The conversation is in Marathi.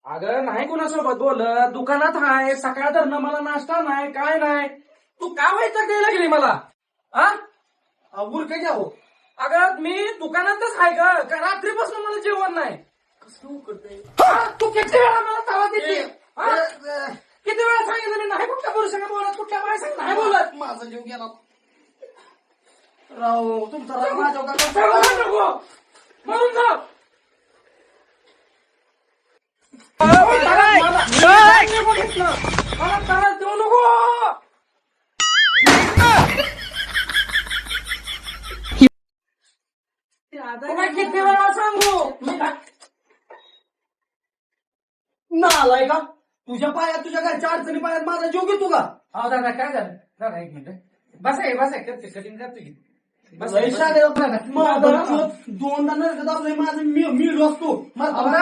अगं नाही कुणासोबत बोलत, दुकानात आहे, सकाळ धरणं मला नाश्ता नाही, काय नाही. तू का व्हायचं द्यायला गेली मला? हा अवघड काय घ्यावं? अगं मी दुकानातच आहे ग, का रात्रीपासून मला जेवण नाही. कसं करते? तू किती वेळा मला तवा देते? हा? किती वेळा सांगितलं मी नाही कुठल्या पुरुषाने बोलत, कुठल्या बायसंग नाही बोलत. माझा जीव गेला राव. तुमचा राग माझ्यावर का चला नको. मरून जा. मला बघितलं. मला त्रास देऊ नको. तुला किती वेळा सांगू? नालाय का? तुझ्या पायात, तुझ्या घरच्या अडचणी पायात माझा जीव घेतो का? हा दादा काय झालं? दादा एक मिनिट बसा करते कठीण करते की बस दोनदा नरक दाबलंय माझं. मी असतो. मला